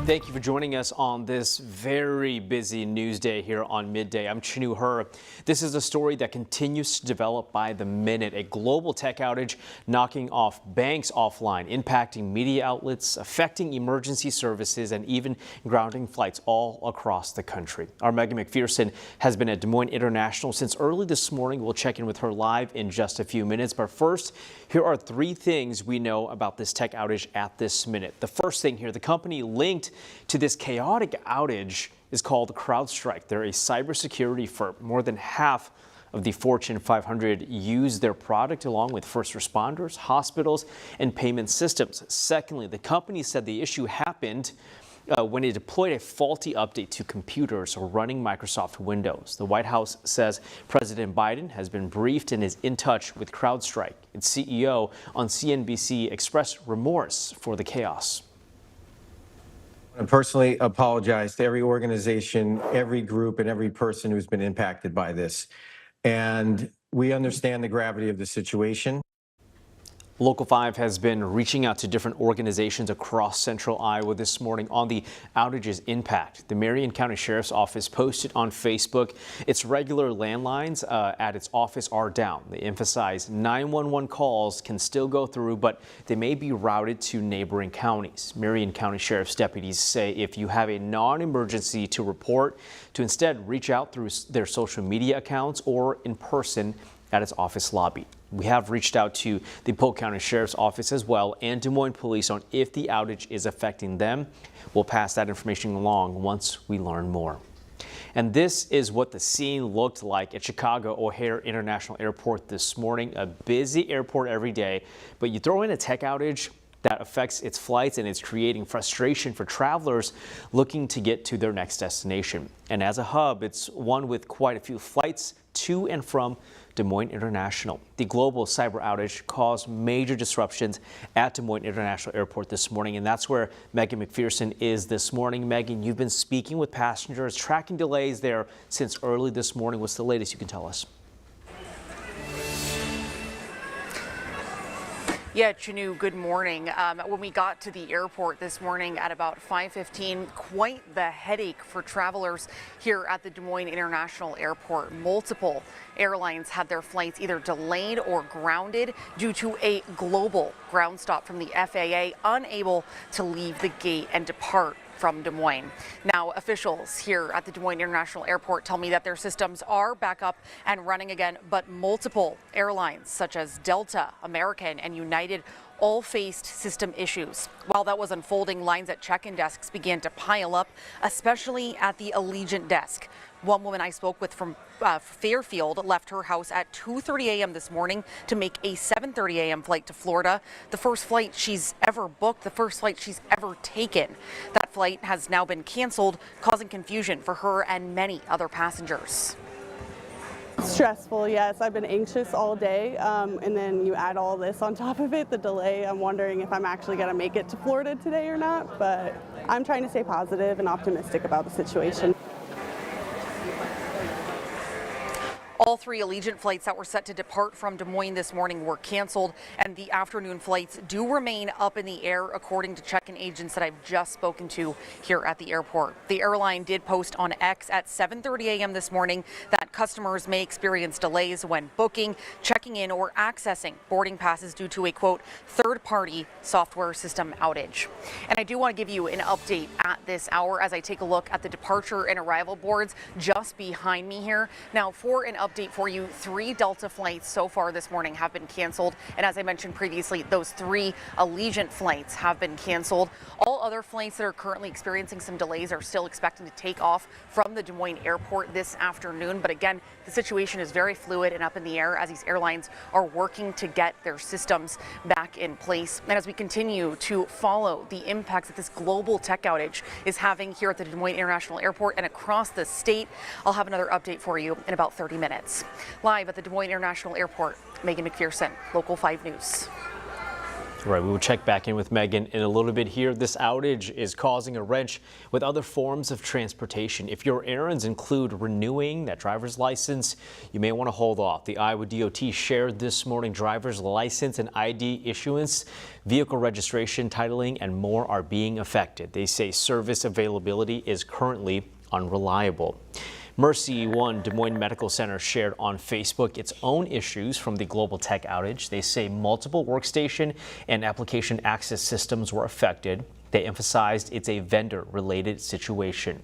Thank you for joining us on this very busy news day here on Midday. I'm Chinu Her. This is a story that continues to develop by the minute. A global tech outage knocking off banks offline, impacting media outlets, affecting emergency services, and even grounding flights all across the country. Our Meghan MacPherson has been at Des Moines International since early this morning. We'll check in with her live in just a few minutes. But first, here are three things we know about this tech outage at this minute. The first thing here, the company linked to this chaotic outage is called CrowdStrike. They're a cybersecurity firm. More than half of the Fortune 500 use their product, along with first responders, hospitals, and payment systems. Secondly, the company said the issue happened when it deployed a faulty update to computers running Microsoft Windows. The White House says President Biden has been briefed and is in touch with CrowdStrike. Its CEO on CNBC expressed remorse for the chaos. I personally apologize to every organization, every group, and every person who's been impacted by this. And we understand the gravity of the situation. Local 5 has been reaching out to different organizations across central Iowa this morning on the outage's impact. The Marion County Sheriff's Office posted on Facebook its regular landlines at its office are down. They emphasize 911 calls can still go through, but they may be routed to neighboring counties. Marion County Sheriff's deputies say if you have a non-emergency to report, to instead reach out through their social media accounts or in person at its office lobby. We have reached out to the Polk County Sheriff's Office as well and Des Moines Police on if the outage is affecting them. We'll pass that information along once we learn more. And this is what the scene looked like at Chicago O'Hare International Airport this morning. A busy airport every day, but you throw in a tech outage that affects its flights and it's creating frustration for travelers looking to get to their next destination. And as a hub, it's one with quite a few flights to and from Des Moines International. The global cyber outage caused major disruptions at Des Moines International Airport this morning, and that's where Meghan MacPherson is this morning. Meghan, you've been speaking with passengers, tracking delays there since early this morning. What's the latest you can tell us? Yeah, Chinu, good morning. When we got to the airport this morning at about 5:15, quite the headache for travelers here at the Des Moines International Airport. Multiple airlines had their flights either delayed or grounded due to a global ground stop from the FAA, unable to leave the gate and depart from Des Moines. Now, officials here at the Des Moines International Airport tell me that their systems are back up and running again, but multiple airlines such as Delta, American, and United all faced system issues. While that was unfolding, lines at check-in desks began to pile up, especially at the Allegiant desk. One woman I spoke with from Fairfield left her house at 2:30 a.m. this morning to make a 7:30 a.m. flight to Florida, the first flight she's ever booked, the first flight she's ever taken. That flight has now been canceled, causing confusion for her and many other passengers. Stressful, yes. I've been anxious all day, and then you add all this on top of it, the delay. I'm wondering if I'm actually going to make it to Florida today or not, but I'm trying to stay positive and optimistic about the situation. All three Allegiant flights that were set to depart from Des Moines this morning were canceled, and the afternoon flights do remain up in the air, according to check-in agents that I've just spoken to here at the airport. The airline did post on X at 7:30 a.m. this morning that customers may experience delays when booking, checking in, or accessing boarding passes due to a, quote, third-party software system outage. And I do want to give you an update at this hour as I take a look at the departure and arrival boards just behind me here. Now, for an update for you, 3 Delta flights so far this morning have been canceled. And as I mentioned previously, those 3 Allegiant flights have been canceled. All other flights that are currently experiencing some delays are still expecting to take off from the Des Moines airport this afternoon. But again, the situation is very fluid and up in the air as these airlines are working to get their systems back in place. And as we continue to follow the impacts that this global tech outage is having here at the Des Moines International Airport and across the state, I'll have another update for you in about 30 minutes. Live at the Des Moines International Airport, Meghan MacPherson, Local 5 News. Right, we will check back in with Megan in a little bit here. This outage is causing a wrench with other forms of transportation. If your errands include renewing that driver's license, you may want to hold off. The Iowa DOT shared this morning driver's license and ID issuance, vehicle registration, titling, and more are being affected. They say service availability is currently unreliable. Mercy One Des Moines Medical Center shared on Facebook its own issues from the global tech outage. They say multiple workstation and application access systems were affected. They emphasized it's a vendor-related situation.